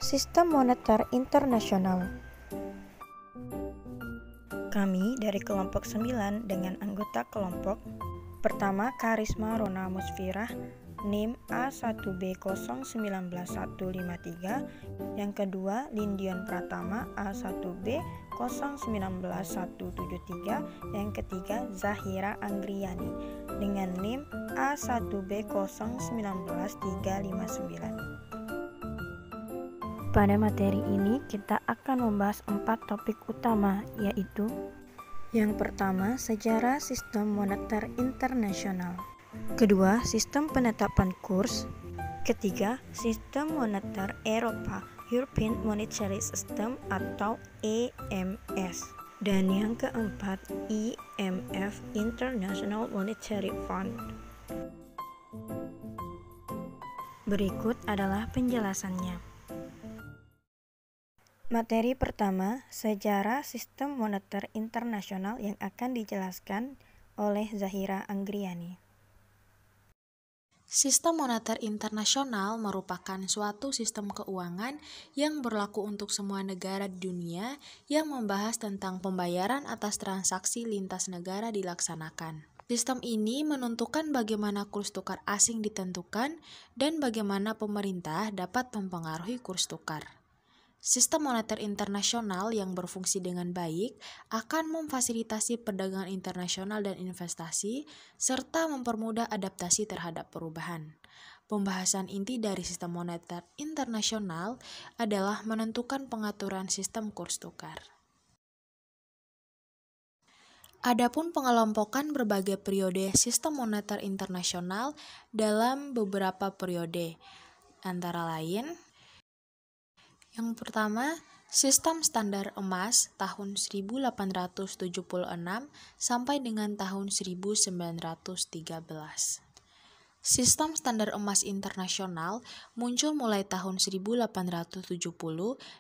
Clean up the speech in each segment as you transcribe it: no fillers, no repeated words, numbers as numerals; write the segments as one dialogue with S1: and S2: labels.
S1: Sistem Moneter Internasional. Kami dari kelompok 9 dengan anggota kelompok pertama Karisma Rona Musfirah NIM A1B019153, yang kedua Lindion Pratama A1B019173, yang ketiga Zahira Anggriani dengan NIM A1B019359. Pada materi ini kita akan membahas 4 topik utama, yaitu yang pertama, sejarah sistem moneter internasional. Kedua, sistem penetapan kurs. Ketiga, sistem moneter Eropa, European Monetary System atau EMS. Dan yang keempat, IMF, International Monetary Fund. Berikut adalah penjelasannya. Materi pertama, sejarah sistem moneter internasional, yang akan dijelaskan oleh Zahira Anggriani.
S2: Sistem moneter internasional merupakan suatu sistem keuangan yang berlaku untuk semua negara di dunia yang membahas tentang pembayaran atas transaksi lintas negara dilaksanakan. Sistem ini menentukan bagaimana kurs tukar asing ditentukan dan bagaimana pemerintah dapat mempengaruhi kurs tukar. Sistem moneter internasional yang berfungsi dengan baik akan memfasilitasi perdagangan internasional dan investasi, serta mempermudah adaptasi terhadap perubahan. Pembahasan inti dari sistem moneter internasional adalah menentukan pengaturan sistem kurs tukar. Adapun pengelompokan berbagai periode sistem moneter internasional dalam beberapa periode, antara lain: yang pertama, sistem standar emas tahun 1876 sampai dengan tahun 1913. Sistem standar emas internasional muncul mulai tahun 1870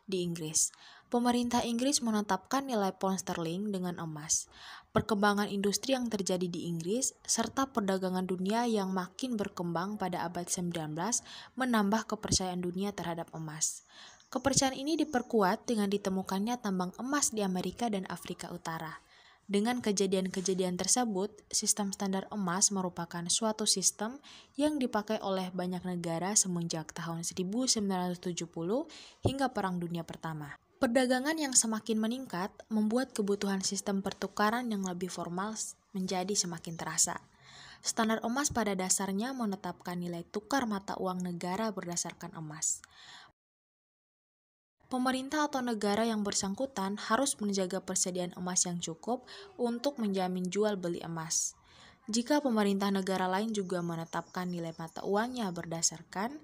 S2: di Inggris. Pemerintah Inggris menetapkan nilai pound sterling dengan emas. Perkembangan industri yang terjadi di Inggris serta perdagangan dunia yang makin berkembang pada abad 19 menambah kepercayaan dunia terhadap emas. Kepercayaan ini diperkuat dengan ditemukannya tambang emas di Amerika dan Afrika Utara. Dengan kejadian-kejadian tersebut, sistem standar emas merupakan suatu sistem yang dipakai oleh banyak negara semenjak tahun 1970 hingga Perang Dunia Pertama. Perdagangan yang semakin meningkat membuat kebutuhan sistem pertukaran yang lebih formal menjadi semakin terasa. Standar emas pada dasarnya menetapkan nilai tukar mata uang negara berdasarkan emas. Pemerintah atau negara yang bersangkutan harus menjaga persediaan emas yang cukup untuk menjamin jual beli emas. Jika pemerintah negara lain juga menetapkan nilai mata uangnya berdasarkan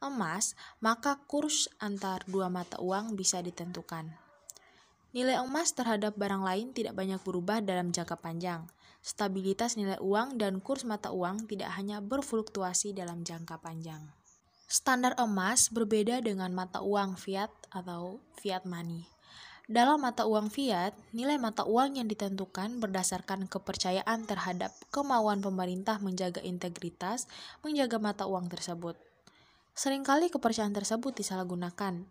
S2: emas, maka kurs antar dua mata uang bisa ditentukan. Nilai emas terhadap barang lain tidak banyak berubah dalam jangka panjang. Stabilitas nilai uang dan kurs mata uang tidak hanya berfluktuasi dalam jangka panjang. Standar emas berbeda dengan mata uang fiat atau fiat money. Dalam mata uang fiat, nilai mata uang yang ditentukan berdasarkan kepercayaan terhadap kemauan pemerintah menjaga integritas menjaga mata uang tersebut. Seringkali kepercayaan tersebut disalahgunakan.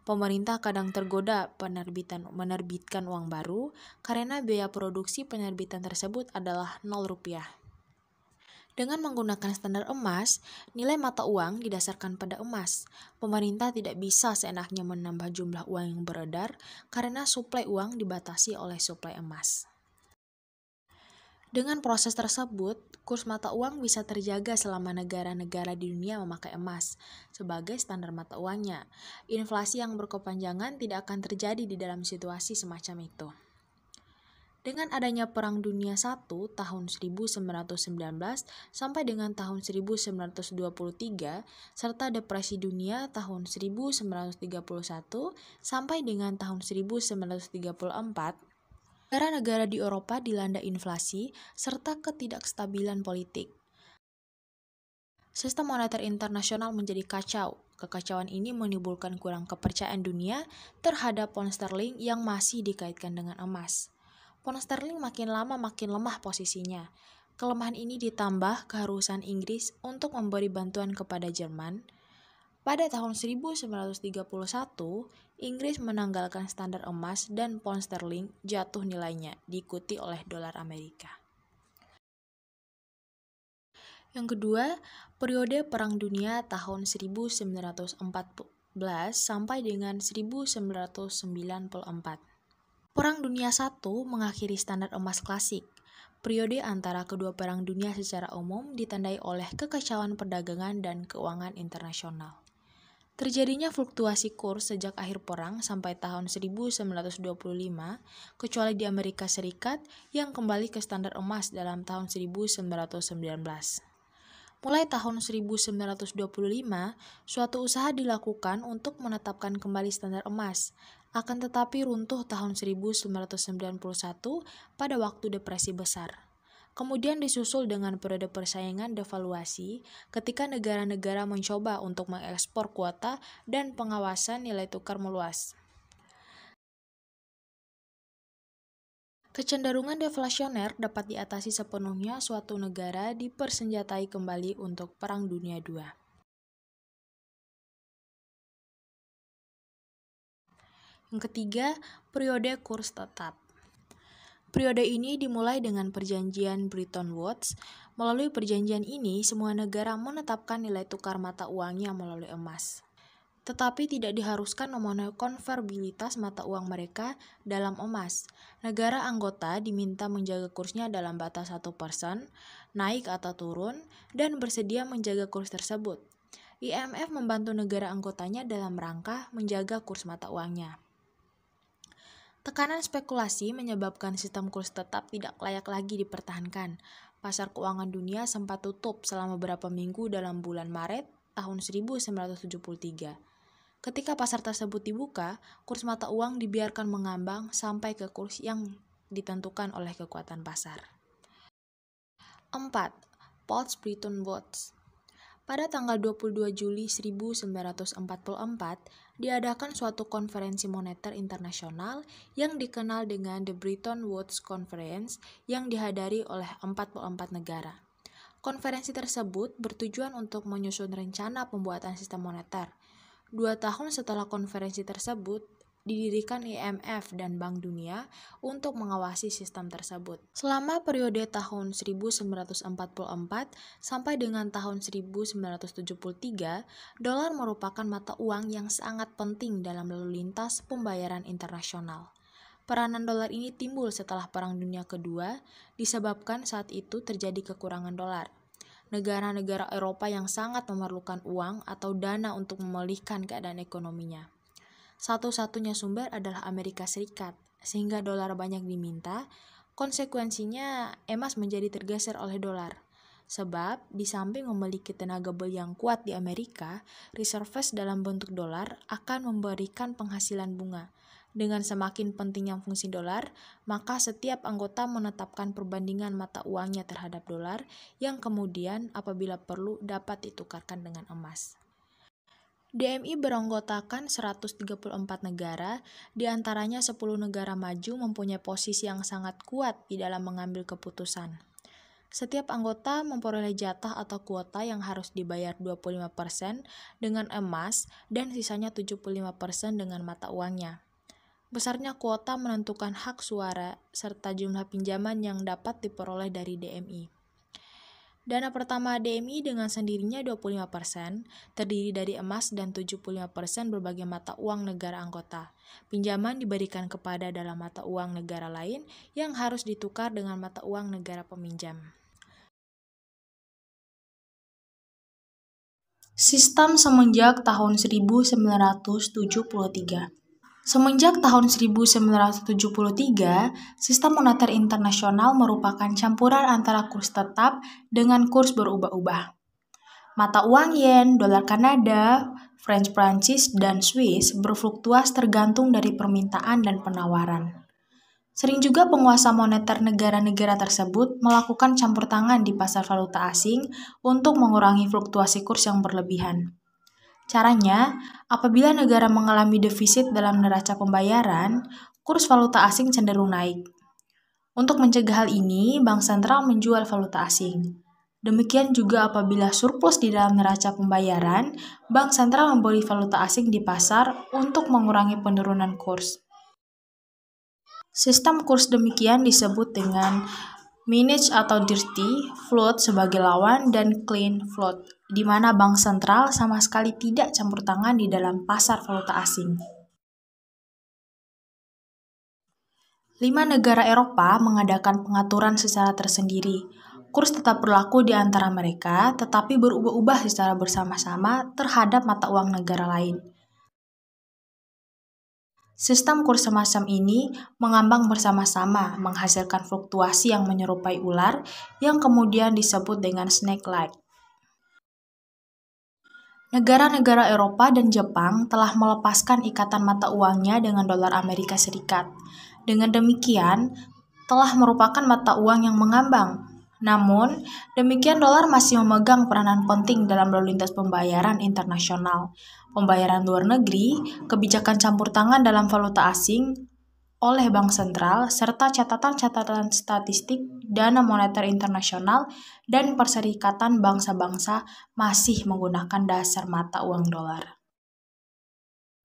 S2: Pemerintah kadang tergoda menerbitkan uang baru karena biaya produksi penerbitan tersebut adalah Rp0. Dengan menggunakan standar emas, nilai mata uang didasarkan pada emas. Pemerintah tidak bisa seenaknya menambah jumlah uang yang beredar karena suplai uang dibatasi oleh suplai emas. Dengan proses tersebut, kurs mata uang bisa terjaga selama negara-negara di dunia memakai emas sebagai standar mata uangnya. Inflasi yang berkepanjangan tidak akan terjadi di dalam situasi semacam itu. Dengan adanya Perang Dunia I tahun 1919 sampai dengan tahun 1923, serta Depresi Dunia tahun 1931 sampai dengan tahun 1934, negara-negara di Eropa dilanda inflasi serta ketidakstabilan politik. Sistem moneter internasional menjadi kacau. Kekacauan ini menimbulkan kurang kepercayaan dunia terhadap pound sterling yang masih dikaitkan dengan emas. Pound sterling makin lama makin lemah posisinya. Kelemahan ini ditambah keharusan Inggris untuk memberi bantuan kepada Jerman. Pada tahun 1931, Inggris menanggalkan standar emas dan pound sterling jatuh nilainya, diikuti oleh dolar Amerika. Yang kedua, periode Perang Dunia tahun 1914 sampai dengan 1994. Perang Dunia I mengakhiri standar emas klasik. Periode antara kedua perang dunia secara umum ditandai oleh kekacauan perdagangan dan keuangan internasional. Terjadinya fluktuasi kurs sejak akhir perang sampai tahun 1925, kecuali di Amerika Serikat yang kembali ke standar emas dalam tahun 1919. Mulai tahun 1925, suatu usaha dilakukan untuk menetapkan kembali standar emas, akan tetapi runtuh tahun 1991 pada waktu depresi besar. Kemudian disusul dengan periode persaingan devaluasi ketika negara-negara mencoba untuk mengekspor kuota dan pengawasan nilai tukar meluas. Kecenderungan deflasioner dapat diatasi sepenuhnya suatu negara dipersenjatai kembali untuk Perang Dunia II. Yang ketiga, periode kurs tetap. Periode ini dimulai dengan perjanjian Bretton Woods. Melalui perjanjian ini, semua negara menetapkan nilai tukar mata uangnya melalui emas. Tetapi tidak diharuskan memenuhi konvertibilitas mata uang mereka dalam emas. Negara anggota diminta menjaga kursnya dalam batas 1%, naik atau turun, dan bersedia menjaga kurs tersebut. IMF membantu negara anggotanya dalam rangka menjaga kurs mata uangnya. Tekanan spekulasi menyebabkan sistem kurs tetap tidak layak lagi dipertahankan. Pasar keuangan dunia sempat tutup selama beberapa minggu dalam bulan Maret tahun 1973. Ketika pasar tersebut dibuka, kurs mata uang dibiarkan mengambang sampai ke kurs yang ditentukan oleh kekuatan pasar. 4. Post-Bretton Woods. Pada tanggal 22 Juli 1944, diadakan suatu konferensi moneter internasional yang dikenal dengan The Bretton Woods Conference yang dihadiri oleh 44 negara. Konferensi tersebut bertujuan untuk menyusun rencana pembuatan sistem moneter. 2 tahun setelah konferensi tersebut, didirikan IMF dan Bank Dunia untuk mengawasi sistem tersebut. Selama periode tahun 1944 sampai dengan tahun 1973, dolar merupakan mata uang yang sangat penting dalam lalu lintas pembayaran internasional. Peranan dolar ini timbul setelah Perang Dunia Kedua, disebabkan saat itu terjadi kekurangan dolar. Negara-negara Eropa yang sangat memerlukan uang atau dana untuk memulihkan keadaan ekonominya. Satu-satunya sumber adalah Amerika Serikat, sehingga dolar banyak diminta. Konsekuensinya, emas menjadi tergeser oleh dolar. Sebab, di samping memiliki tenaga beli yang kuat di Amerika, reserves dalam bentuk dolar akan memberikan penghasilan bunga. Dengan semakin pentingnya fungsi dolar, maka setiap anggota menetapkan perbandingan mata uangnya terhadap dolar yang kemudian apabila perlu dapat ditukarkan dengan emas. DMI beranggotakan 134 negara, di antaranya 10 negara maju mempunyai posisi yang sangat kuat di dalam mengambil keputusan. Setiap anggota memperoleh jatah atau kuota yang harus dibayar 25% dengan emas dan sisanya 75% dengan mata uangnya. Besarnya kuota menentukan hak suara serta jumlah pinjaman yang dapat diperoleh dari DMI. Dana pertama DMI dengan sendirinya 25%, terdiri dari emas dan 75% berbagai mata uang negara anggota. Pinjaman diberikan kepada dalam mata uang negara lain yang harus ditukar dengan mata uang negara peminjam. Sistem semenjak tahun 1973. Semenjak tahun 1973, sistem moneter internasional merupakan campuran antara kurs tetap dengan kurs berubah-ubah. Mata uang yen, dolar Kanada, Franc Prancis, dan Swiss berfluktuasi tergantung dari permintaan dan penawaran. Sering juga penguasa moneter negara-negara tersebut melakukan campur tangan di pasar valuta asing untuk mengurangi fluktuasi kurs yang berlebihan. Caranya, apabila negara mengalami defisit dalam neraca pembayaran, kurs valuta asing cenderung naik. Untuk mencegah hal ini, bank sentral menjual valuta asing. Demikian juga apabila surplus di dalam neraca pembayaran, bank sentral membeli valuta asing di pasar untuk mengurangi penurunan kurs. Sistem kurs demikian disebut dengan managed atau dirty float sebagai lawan dan clean float, di mana bank sentral sama sekali tidak campur tangan di dalam pasar valuta asing. 5 negara Eropa mengadakan pengaturan secara tersendiri. Kurs tetap berlaku di antara mereka, tetapi berubah-ubah secara bersama-sama terhadap mata uang negara lain. Sistem kurs semacam ini mengambang bersama-sama, menghasilkan fluktuasi yang menyerupai ular, yang kemudian disebut dengan snake-like. Negara-negara Eropa dan Jepang telah melepaskan ikatan mata uangnya dengan dolar Amerika Serikat. Dengan demikian, telah merupakan mata uang yang mengambang. Namun, demikian dolar masih memegang peranan penting dalam lalu lintas pembayaran internasional, pembayaran luar negeri, kebijakan campur tangan dalam valuta asing oleh bank sentral, serta catatan-catatan statistik dana moneter internasional dan perserikatan bangsa-bangsa masih menggunakan dasar mata uang dolar.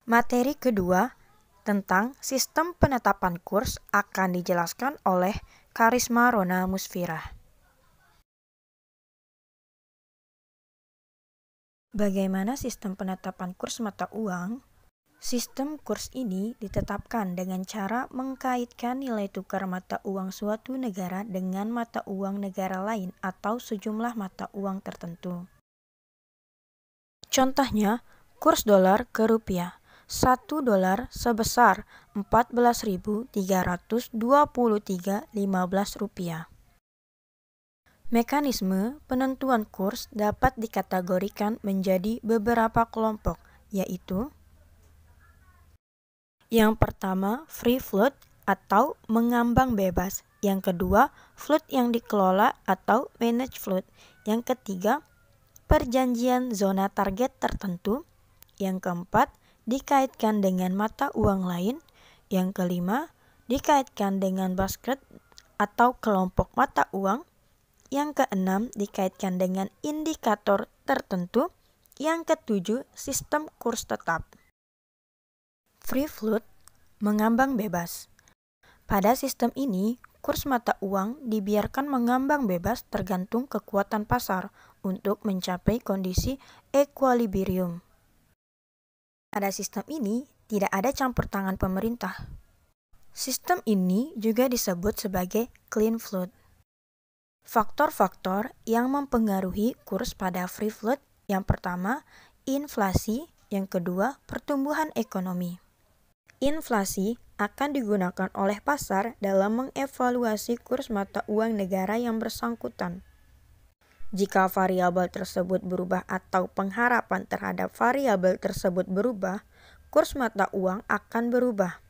S1: Materi kedua tentang sistem penetapan kurs akan dijelaskan oleh Karisma Rona Musfirah. Bagaimana sistem penetapan kurs mata uang? Sistem kurs ini ditetapkan dengan cara mengkaitkan nilai tukar mata uang suatu negara dengan mata uang negara lain atau sejumlah mata uang tertentu. Contohnya, kurs dolar ke rupiah. 1 dolar sebesar 14.323,15 rupiah. Mekanisme penentuan kurs dapat dikategorikan menjadi beberapa kelompok, yaitu yang pertama, free float atau mengambang bebas. Yang kedua, float yang dikelola atau managed float. Yang ketiga, perjanjian zona target tertentu. Yang keempat, dikaitkan dengan mata uang lain. Yang kelima, dikaitkan dengan basket atau kelompok mata uang. Yang keenam, dikaitkan dengan indikator tertentu. Yang ketujuh, sistem kurs tetap. Free float, mengambang bebas. Pada sistem ini, kurs mata uang dibiarkan mengambang bebas tergantung kekuatan pasar untuk mencapai kondisi equilibrium. Pada sistem ini, tidak ada campur tangan pemerintah. Sistem ini juga disebut sebagai clean float. Faktor-faktor yang mempengaruhi kurs pada free float, yang pertama, inflasi, yang kedua, pertumbuhan ekonomi. Inflasi akan digunakan oleh pasar dalam mengevaluasi kurs mata uang negara yang bersangkutan. Jika variabel tersebut berubah atau pengharapan terhadap variabel tersebut berubah, kurs mata uang akan berubah.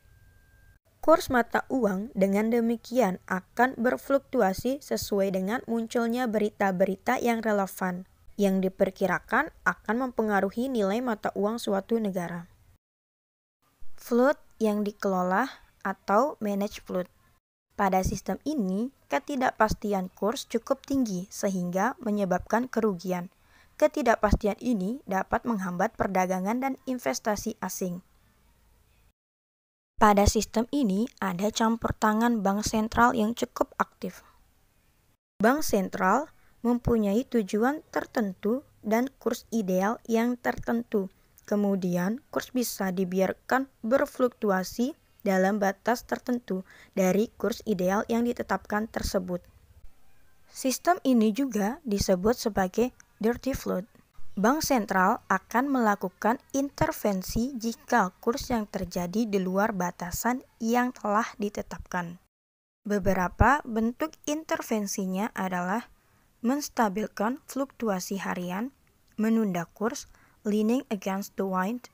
S1: Kurs mata uang dengan demikian akan berfluktuasi sesuai dengan munculnya berita-berita yang relevan, yang diperkirakan akan mempengaruhi nilai mata uang suatu negara. Float yang dikelola atau managed float. Pada sistem ini, ketidakpastian kurs cukup tinggi sehingga menyebabkan kerugian. Ketidakpastian ini dapat menghambat perdagangan dan investasi asing. Pada sistem ini ada campur tangan bank sentral yang cukup aktif. Bank sentral mempunyai tujuan tertentu dan kurs ideal yang tertentu. Kemudian, kurs bisa dibiarkan berfluktuasi dalam batas tertentu dari kurs ideal yang ditetapkan tersebut. Sistem ini juga disebut sebagai dirty float. Bank sentral akan melakukan intervensi jika kurs yang terjadi di luar batasan yang telah ditetapkan. Beberapa bentuk intervensinya adalah menstabilkan fluktuasi harian, menunda kurs, leaning against the wind,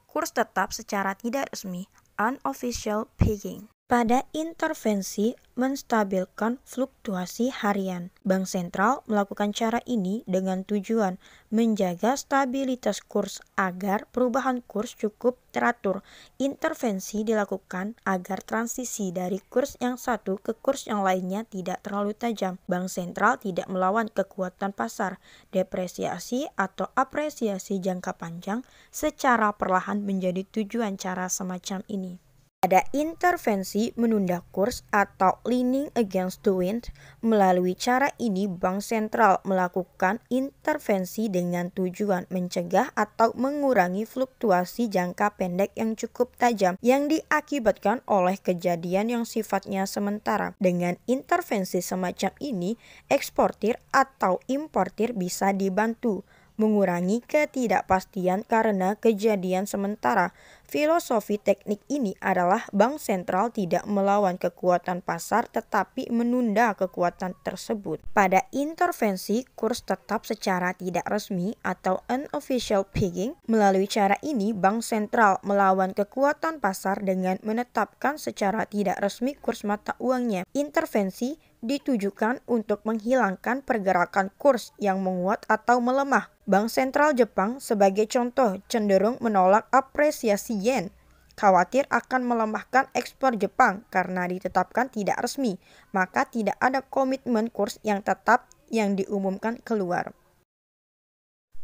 S1: kurs tetap secara tidak resmi, unofficial pegging. Pada intervensi menstabilkan fluktuasi harian, Bank Sentral melakukan cara ini dengan tujuan menjaga stabilitas kurs agar perubahan kurs cukup teratur. Intervensi dilakukan agar transisi dari kurs yang satu ke kurs yang lainnya tidak terlalu tajam. Bank Sentral tidak melawan kekuatan pasar. Depresiasi atau apresiasi jangka panjang secara perlahan menjadi tujuan cara semacam ini. Ada intervensi menunda kurs atau leaning against the wind. Melalui cara ini, Bank Sentral melakukan intervensi dengan tujuan mencegah atau mengurangi fluktuasi jangka pendek yang cukup tajam yang diakibatkan oleh kejadian yang sifatnya sementara. Dengan intervensi semacam ini, eksportir atau importir bisa dibantu mengurangi ketidakpastian karena kejadian sementara. Filosofi teknik ini adalah Bank Sentral tidak melawan kekuatan pasar tetapi menunda kekuatan tersebut. Pada intervensi, kurs tetap secara tidak resmi atau unofficial pegging. Melalui cara ini, Bank Sentral melawan kekuatan pasar dengan menetapkan secara tidak resmi kurs mata uangnya. Intervensi ditujukan untuk menghilangkan pergerakan kurs yang menguat atau melemah. Bank Sentral Jepang sebagai contoh cenderung menolak apresiasi yen, khawatir akan melemahkan ekspor Jepang karena ditetapkan tidak resmi, maka tidak ada komitmen kurs yang tetap yang diumumkan keluar.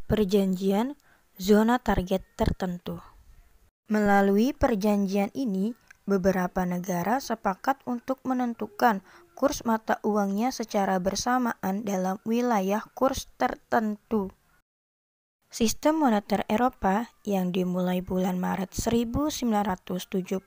S1: Perjanjian zona target tertentu. Melalui perjanjian ini, beberapa negara sepakat untuk menentukan kurs mata uangnya secara bersamaan dalam wilayah kurs tertentu. Sistem moneter Eropa yang dimulai bulan Maret 1979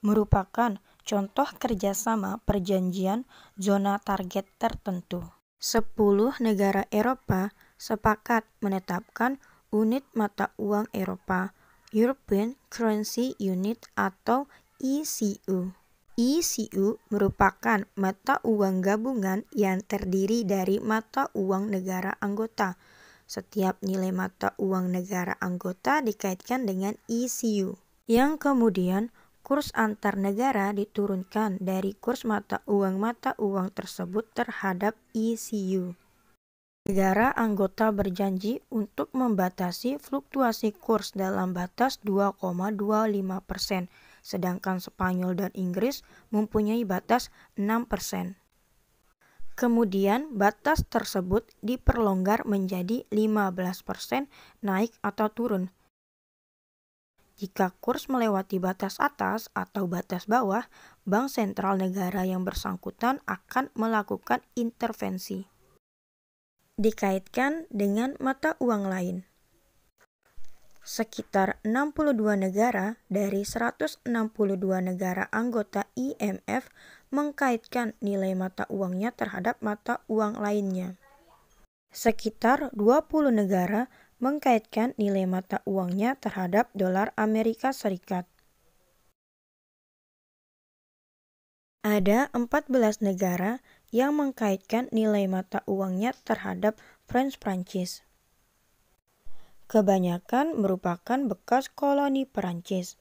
S1: merupakan contoh kerjasama perjanjian zona target tertentu. 10 negara Eropa sepakat menetapkan unit mata uang Eropa, European Currency Unit atau ECU. ECU merupakan mata uang gabungan yang terdiri dari mata uang negara anggota. Setiap nilai mata uang negara anggota dikaitkan dengan ECU, yang kemudian kurs antar negara diturunkan dari kurs mata uang tersebut terhadap ECU. Negara anggota berjanji untuk membatasi fluktuasi kurs dalam batas 2,25%, sedangkan Spanyol dan Inggris mempunyai batas 6%. Kemudian batas tersebut diperlonggar menjadi 15% naik atau turun. Jika kurs melewati batas atas atau batas bawah, Bank Sentral negara yang bersangkutan akan melakukan intervensi. Dikaitkan dengan mata uang lain. Sekitar 62 negara dari 162 negara anggota IMF mengkaitkan nilai mata uangnya terhadap mata uang lainnya. Sekitar 20 negara mengkaitkan nilai mata uangnya terhadap dolar Amerika Serikat. Ada 14 negara yang mengkaitkan nilai mata uangnya terhadap franc Prancis. Kebanyakan merupakan bekas koloni Perancis.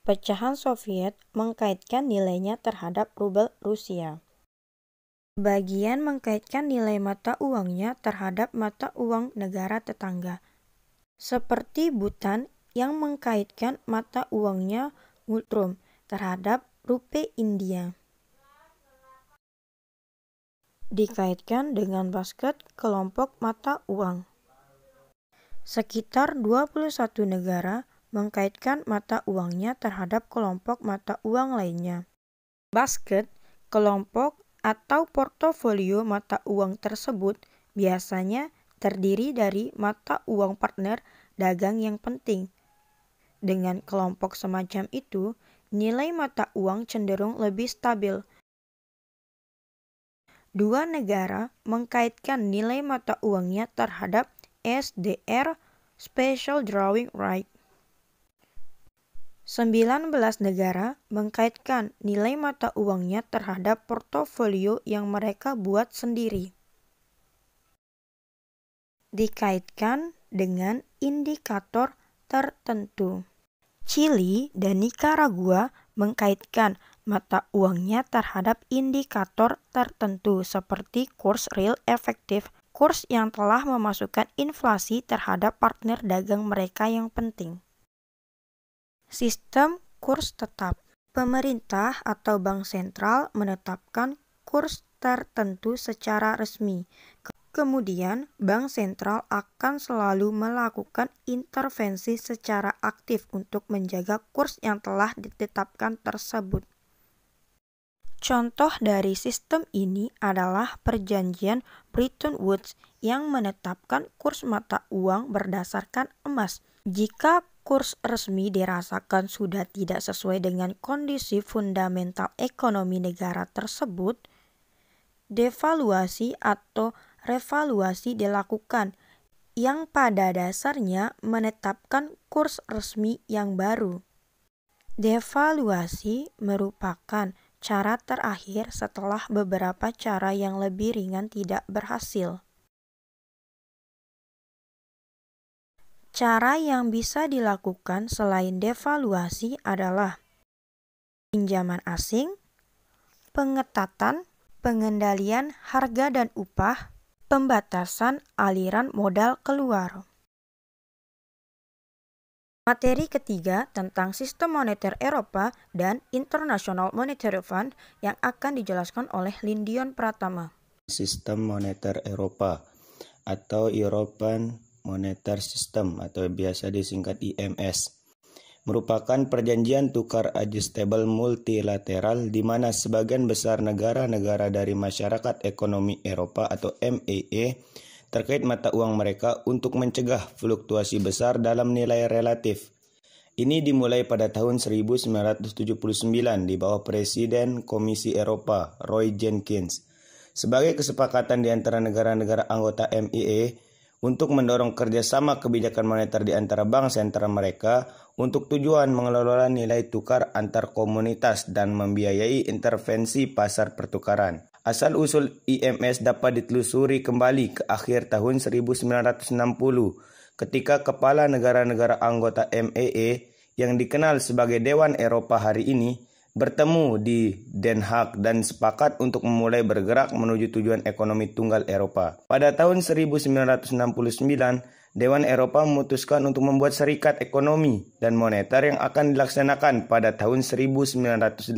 S1: Pecahan Soviet mengkaitkan nilainya terhadap rubel Rusia. Bagian mengkaitkan nilai mata uangnya terhadap mata uang negara tetangga, seperti Bhutan yang mengkaitkan mata uangnya ngultrum terhadap rupiah India. Dikaitkan dengan basket kelompok mata uang. Sekitar 21 negara mengkaitkan mata uangnya terhadap kelompok mata uang lainnya. Basket, kelompok, atau portofolio mata uang tersebut biasanya terdiri dari mata uang partner dagang yang penting. Dengan kelompok semacam itu, nilai mata uang cenderung lebih stabil. Dua negara mengkaitkan nilai mata uangnya terhadap SDR, Special Drawing Right. 19 negara mengkaitkan nilai mata uangnya terhadap portofolio yang mereka buat sendiri. Dikaitkan dengan indikator tertentu. Chili dan Nicaragua mengkaitkan mata uangnya terhadap indikator tertentu seperti kurs real efektif, kurs yang telah memasukkan inflasi terhadap partner dagang mereka yang penting. Sistem kurs tetap. Pemerintah atau bank sentral menetapkan kurs tertentu secara resmi. Kemudian, bank sentral akan selalu melakukan intervensi secara aktif untuk menjaga kurs yang telah ditetapkan tersebut. Contoh dari sistem ini adalah perjanjian Bretton Woods yang menetapkan kurs mata uang berdasarkan emas. Jika kurs resmi dirasakan sudah tidak sesuai dengan kondisi fundamental ekonomi negara tersebut, devaluasi atau revaluasi dilakukan, yang pada dasarnya menetapkan kurs resmi yang baru. Devaluasi merupakan cara terakhir setelah beberapa cara yang lebih ringan tidak berhasil. Cara yang bisa dilakukan selain devaluasi adalah pinjaman asing, pengetatan, pengendalian harga dan upah, pembatasan aliran modal keluar. Materi ketiga tentang sistem moneter Eropa dan International Monetary Fund yang akan dijelaskan oleh Lindion Pratama.
S3: Sistem moneter Eropa atau European Monetary System atau biasa disingkat IMS merupakan perjanjian tukar adjustable multilateral di mana sebagian besar negara-negara dari Masyarakat Ekonomi Eropa atau MEE terkait mata uang mereka untuk mencegah fluktuasi besar dalam nilai relatif. Ini dimulai pada tahun 1979 di bawah Presiden Komisi Eropa, Roy Jenkins, sebagai kesepakatan di antara negara-negara anggota MEE untuk mendorong kerjasama kebijakan moneter di antara bank sentral mereka untuk tujuan mengelola nilai tukar antar komunitas dan membiayai intervensi pasar pertukaran. Asal-usul IMS dapat ditelusuri kembali ke akhir tahun 1960 ketika kepala negara-negara anggota MEE yang dikenal sebagai Dewan Eropa hari ini bertemu di Den Haag dan sepakat untuk memulai bergerak menuju tujuan ekonomi tunggal Eropa. Pada tahun 1969, Dewan Eropa memutuskan untuk membuat serikat ekonomi dan moneter yang akan dilaksanakan pada tahun 1980.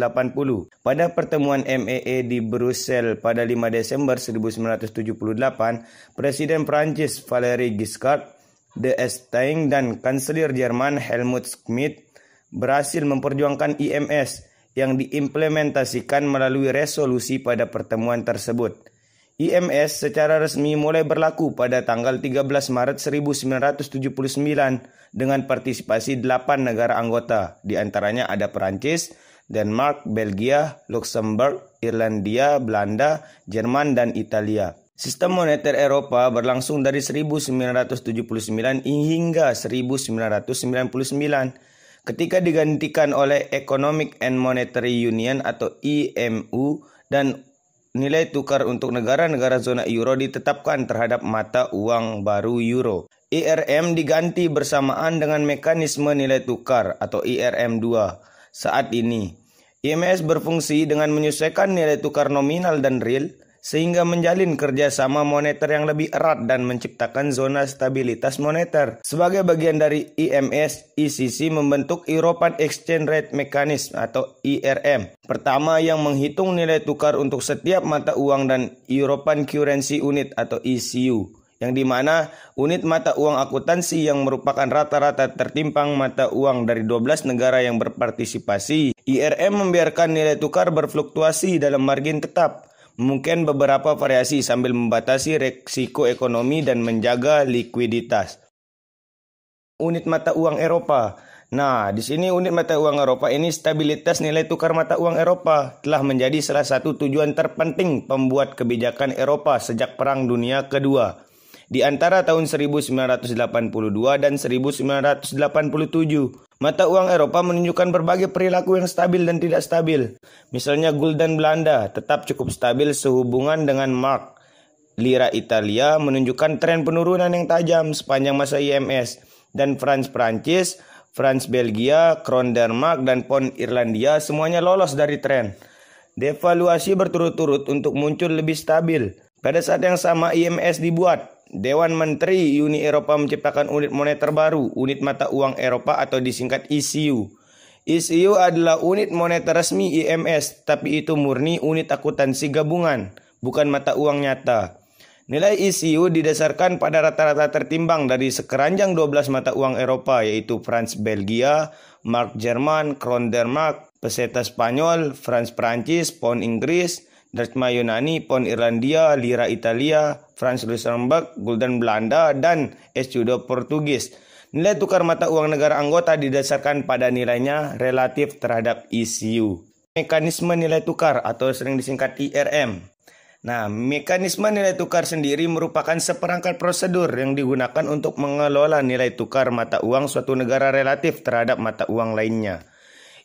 S3: Pada pertemuan MEE di Brussels pada 5 Desember 1978, Presiden Prancis Valéry Giscard d'Estaing dan Kanselir Jerman Helmut Schmidt berhasil memperjuangkan IMS yang diimplementasikan melalui resolusi pada pertemuan tersebut. IMS secara resmi mulai berlaku pada tanggal 13 Maret 1979 dengan partisipasi 8 negara anggota, di antaranya ada Perancis, Denmark, Belgia, Luxembourg, Irlandia, Belanda, Jerman, dan Italia. Sistem moneter Eropa berlangsung dari 1979 hingga 1999. Ketika digantikan oleh Economic and Monetary Union atau EMU dan nilai tukar untuk negara-negara zona euro ditetapkan terhadap mata uang baru euro. IRM diganti bersamaan dengan mekanisme nilai tukar atau IRM2 saat ini. IMS berfungsi dengan menyesuaikan nilai tukar nominal dan real sehingga menjalin kerjasama moneter yang lebih erat dan menciptakan zona stabilitas moneter. Sebagai bagian dari IMS, ECC membentuk European Exchange Rate Mechanism atau IRM. Pertama yang menghitung nilai tukar untuk setiap mata uang dan European Currency Unit atau ECU, yang dimana unit mata uang akuntansi yang merupakan rata-rata tertimpang mata uang dari 12 negara yang berpartisipasi. IRM membiarkan nilai tukar berfluktuasi dalam margin tetap, mungkin beberapa variasi sambil membatasi risiko ekonomi dan menjaga likuiditas. Unit mata uang Eropa. Nah, di sini unit mata uang Eropa ini stabilitas nilai tukar mata uang Eropa telah menjadi salah satu tujuan terpenting pembuat kebijakan Eropa sejak Perang Dunia Kedua. Di antara tahun 1982 dan 1987, mata uang Eropa menunjukkan berbagai perilaku yang stabil dan tidak stabil. Misalnya gulden Belanda tetap cukup stabil sehubungan dengan mark. Lira Italia menunjukkan tren penurunan yang tajam sepanjang masa IMS. Dan Prancis Franz Belgia, Kroon Denmark, dan Pound Irlandia semuanya lolos dari tren. Devaluasi berturut-turut untuk muncul lebih stabil. Pada saat yang sama IMS dibuat. Dewan Menteri Uni Eropa menciptakan unit moneter baru, unit mata uang Eropa atau disingkat ECU. ECU adalah unit moneter resmi IMS, tapi itu murni unit akuntansi gabungan, bukan mata uang nyata. Nilai ECU didasarkan pada rata-rata tertimbang dari sekeranjang 12 mata uang Eropa, yaitu Franz Belgia, Mark Jerman, Kroon Denmark, peseta Spanyol, Franz Prancis, Pound Inggris, Drachma Yunani, Pound Irlandia, Lira Italia, Franz Luxembourg, Gulden Belanda, dan Escudo Portugis. Nilai tukar mata uang negara anggota didasarkan pada nilainya relatif terhadap ECU. Mekanisme nilai tukar atau sering disingkat IRM. Nah, mekanisme nilai tukar sendiri merupakan seperangkat prosedur yang digunakan untuk mengelola nilai tukar mata uang suatu negara relatif terhadap mata uang lainnya.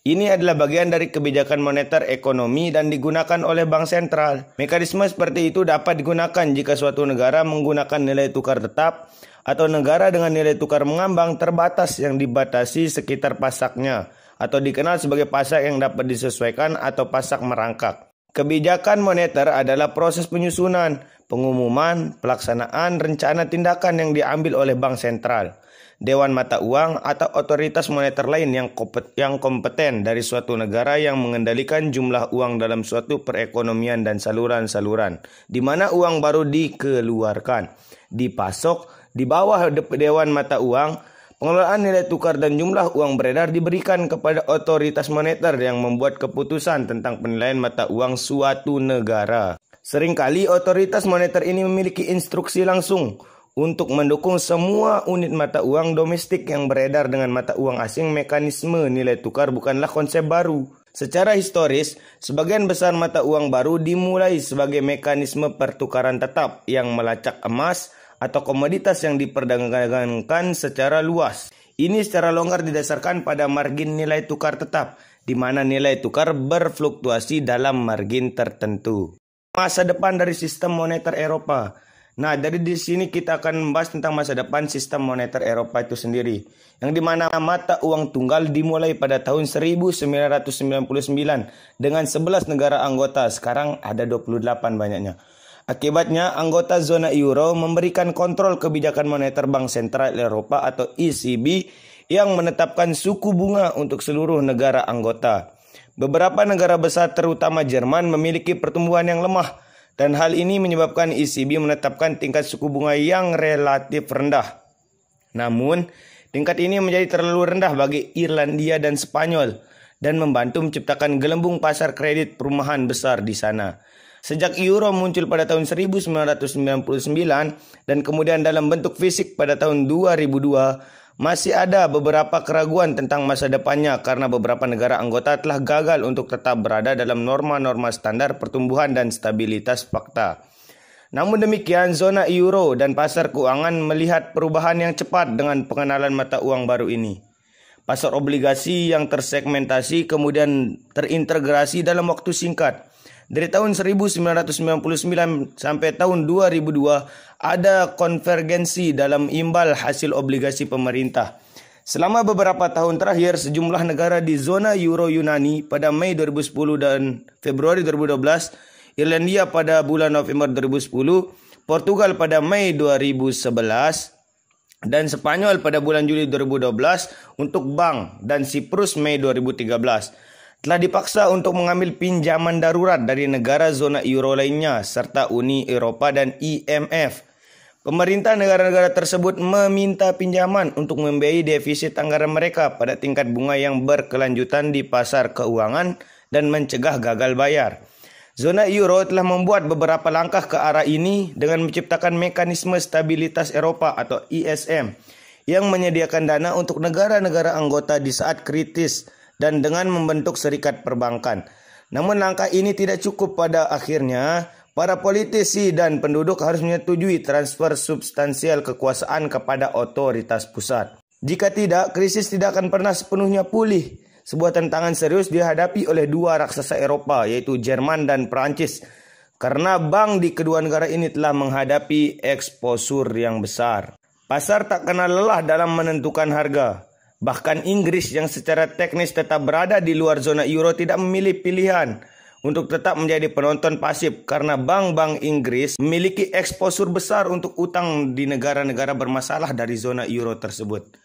S3: Ini adalah bagian dari kebijakan moneter ekonomi dan digunakan oleh bank sentral. Mekanisme seperti itu dapat digunakan jika suatu negara menggunakan nilai tukar tetap atau negara dengan nilai tukar mengambang terbatas yang dibatasi sekitar pasaknya atau dikenal sebagai pasak yang dapat disesuaikan atau pasak merangkak. Kebijakan moneter adalah proses penyusunan, pengumuman, pelaksanaan rencana tindakan yang diambil oleh bank sentral, dewan mata uang, atau otoritas moneter lain yang kompeten dari suatu negara yang mengendalikan jumlah uang dalam suatu perekonomian dan saluran-saluran, di mana uang baru dikeluarkan, dipasok, di bawah dewan mata uang. Pengelolaan nilai tukar dan jumlah uang beredar diberikan kepada otoritas moneter yang membuat keputusan tentang penilaian mata uang suatu negara. Seringkali otoritas moneter ini memiliki instruksi langsung untuk mendukung semua unit mata uang domestik yang beredar dengan mata uang asing. Mekanisme nilai tukar bukanlah konsep baru. Secara historis, sebagian besar mata uang baru dimulai sebagai mekanisme pertukaran tetap yang melacak emas atau komoditas yang diperdagangkan secara luas. Ini secara longgar didasarkan pada margin nilai tukar tetap, di mana nilai tukar berfluktuasi dalam margin tertentu. Masa depan dari sistem moneter Eropa. Nah, dari di sini kita akan membahas tentang masa depan sistem moneter Eropa itu sendiri, yang di mana mata uang tunggal dimulai pada tahun 1999 dengan 11 negara anggota, sekarang ada 28 banyaknya. Akibatnya, anggota zona euro memberikan kontrol kebijakan moneter Bank Sentral Eropa atau ECB yang menetapkan suku bunga untuk seluruh negara anggota. Beberapa negara besar terutama Jerman memiliki pertumbuhan yang lemah dan hal ini menyebabkan ECB menetapkan tingkat suku bunga yang relatif rendah. Namun, tingkat ini menjadi terlalu rendah bagi Irlandia dan Spanyol dan membantu menciptakan gelembung pasar kredit perumahan besar di sana. Sejak euro muncul pada tahun 1999 dan kemudian dalam bentuk fisik pada tahun 2002, masih ada beberapa keraguan tentang masa depannya karena beberapa negara anggota telah gagal untuk tetap berada dalam norma-norma standar pertumbuhan dan stabilitas fakta. Namun demikian, zona euro dan pasar keuangan melihat perubahan yang cepat dengan pengenalan mata uang baru ini. Pasar obligasi yang tersegmentasi kemudian terintegrasi dalam waktu singkat. Dari tahun 1999 sampai tahun 2002 ada konvergensi dalam imbal hasil obligasi pemerintah. Selama beberapa tahun terakhir, sejumlah negara di zona euro Yunani pada Mei 2010 dan Februari 2012, Irlandia pada bulan November 2010, Portugal pada Mei 2011, dan Spanyol pada bulan Juli 2012 untuk bank, dan Siprus Mei 2013. Telah dipaksa untuk mengambil pinjaman darurat dari negara zona euro lainnya serta Uni Eropa dan IMF. Pemerintah negara-negara tersebut meminta pinjaman untuk membiayai defisit anggaran mereka pada tingkat bunga yang berkelanjutan di pasar keuangan dan mencegah gagal bayar. Zona euro telah membuat beberapa langkah ke arah ini dengan menciptakan mekanisme stabilitas Eropa atau ESM yang menyediakan dana untuk negara-negara anggota di saat kritis dan dengan membentuk serikat perbankan. Namun langkah ini tidak cukup. Pada akhirnya, para politisi dan penduduk harus menyetujui transfer substansial kekuasaan kepada otoritas pusat. Jika tidak, krisis tidak akan pernah sepenuhnya pulih. Sebuah tantangan serius dihadapi oleh dua raksasa Eropa, yaitu Jerman dan Prancis, karena bank di kedua negara ini telah menghadapi eksposur yang besar. Pasar tak kenal lelah dalam menentukan harga. Bahkan Inggris yang secara teknis tetap berada di luar zona euro tidak memilih pilihan untuk tetap menjadi penonton pasif karena bank-bank Inggris memiliki eksposur besar untuk utang di negara-negara bermasalah dari zona euro tersebut.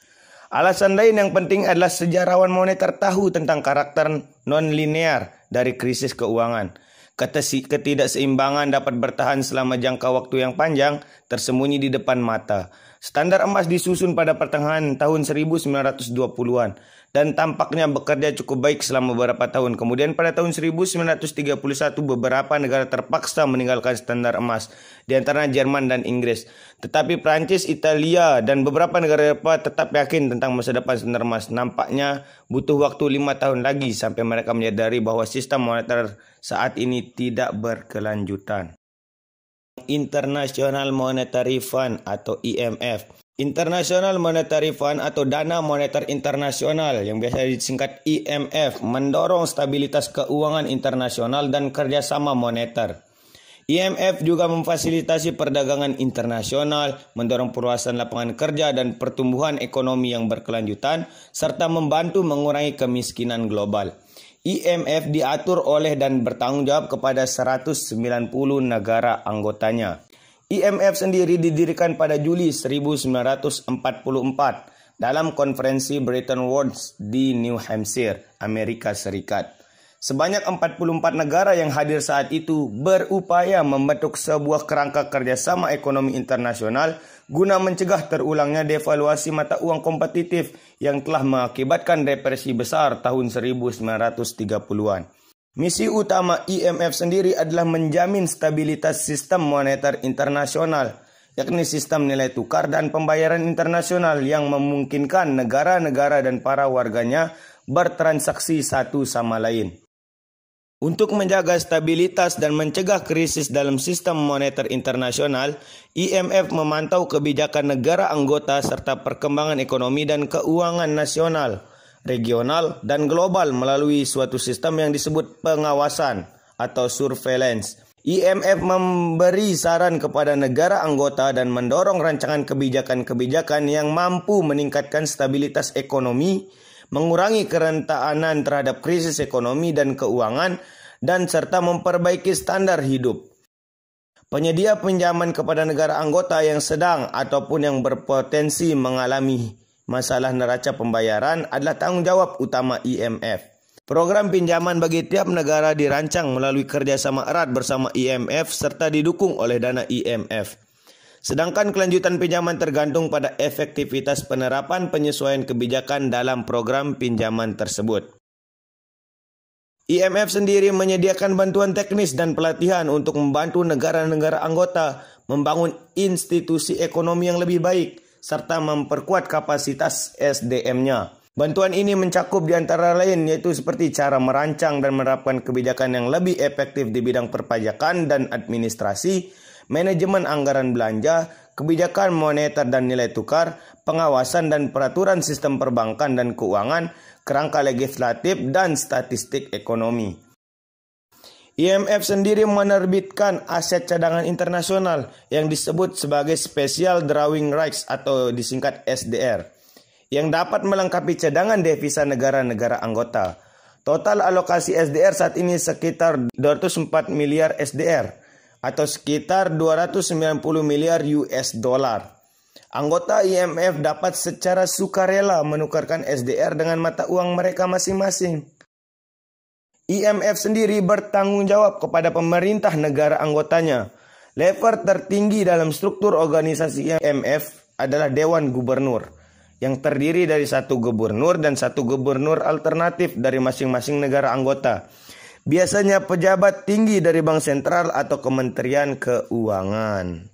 S3: Alasan lain yang penting adalah sejarawan moneter tahu tentang karakter non-linear dari krisis keuangan. Ketidakseimbangan dapat bertahan selama jangka waktu yang panjang, tersembunyi di depan mata. Standar emas disusun pada pertengahan tahun 1920-an dan tampaknya bekerja cukup baik selama beberapa tahun. Kemudian pada tahun 1931 beberapa negara terpaksa meninggalkan standar emas, di antaranya Jerman dan Inggris. Tetapi Prancis, Italia, dan beberapa negara Eropa tetap yakin tentang masa depan standar emas. Nampaknya butuh waktu 5 tahun lagi sampai mereka menyadari bahwa sistem moneter saat ini tidak berkelanjutan. International Monetary Fund atau IMF. International Monetary Fund atau Dana Moneter Internasional yang biasa disingkat IMF mendorong stabilitas keuangan internasional dan kerjasama moneter. IMF juga memfasilitasi perdagangan internasional, mendorong perluasan lapangan kerja dan pertumbuhan ekonomi yang berkelanjutan, serta membantu mengurangi kemiskinan global. IMF diatur oleh dan bertanggung jawab kepada 190 negara anggotanya. IMF sendiri didirikan pada Juli 1944 dalam konferensi Bretton Woods di New Hampshire, Amerika Serikat. Sebanyak 44 negara yang hadir saat itu berupaya membentuk sebuah kerangka kerjasama ekonomi internasional guna mencegah terulangnya devaluasi mata uang kompetitif yang telah mengakibatkan depresi besar tahun 1930-an. Misi utama IMF sendiri adalah menjamin stabilitas sistem moneter internasional, yakni sistem nilai tukar dan pembayaran internasional yang memungkinkan negara-negara dan para warganya bertransaksi satu sama lain. Untuk menjaga stabilitas dan mencegah krisis dalam sistem moneter internasional, IMF memantau kebijakan negara anggota serta perkembangan ekonomi dan keuangan nasional, regional, dan global melalui suatu sistem yang disebut pengawasan atau surveillance. IMF memberi saran kepada negara anggota dan mendorong rancangan kebijakan-kebijakan yang mampu meningkatkan stabilitas ekonomi, mengurangi kerentanan terhadap krisis ekonomi dan keuangan, dan serta memperbaiki standar hidup. Penyedia pinjaman kepada negara anggota yang sedang ataupun yang berpotensi mengalami masalah neraca pembayaran adalah tanggung jawab utama IMF. Program pinjaman bagi tiap negara dirancang melalui kerjasama erat bersama IMF serta didukung oleh dana IMF. Sedangkan kelanjutan pinjaman tergantung pada efektivitas penerapan penyesuaian kebijakan dalam program pinjaman tersebut. IMF sendiri menyediakan bantuan teknis dan pelatihan untuk membantu negara-negara anggota membangun institusi ekonomi yang lebih baik serta memperkuat kapasitas SDM-nya. Bantuan ini mencakup di antara lain yaitu seperti cara merancang dan menerapkan kebijakan yang lebih efektif di bidang perpajakan dan administrasi, manajemen anggaran belanja, kebijakan moneter dan nilai tukar, pengawasan dan peraturan sistem perbankan dan keuangan, kerangka legislatif, dan statistik ekonomi. IMF sendiri menerbitkan aset cadangan internasional yang disebut sebagai Special Drawing Rights atau disingkat SDR, yang dapat melengkapi cadangan devisa negara-negara anggota. Total alokasi SDR saat ini sekitar 204 miliar SDR atau sekitar 290 miliar US dollar. Anggota IMF dapat secara sukarela menukarkan SDR dengan mata uang mereka masing-masing. IMF sendiri bertanggung jawab kepada pemerintah negara anggotanya. Level tertinggi dalam struktur organisasi IMF adalah Dewan Gubernur, yang terdiri dari satu gubernur dan satu gubernur alternatif dari masing-masing negara anggota. Biasanya pejabat tinggi dari Bank Sentral atau Kementerian Keuangan.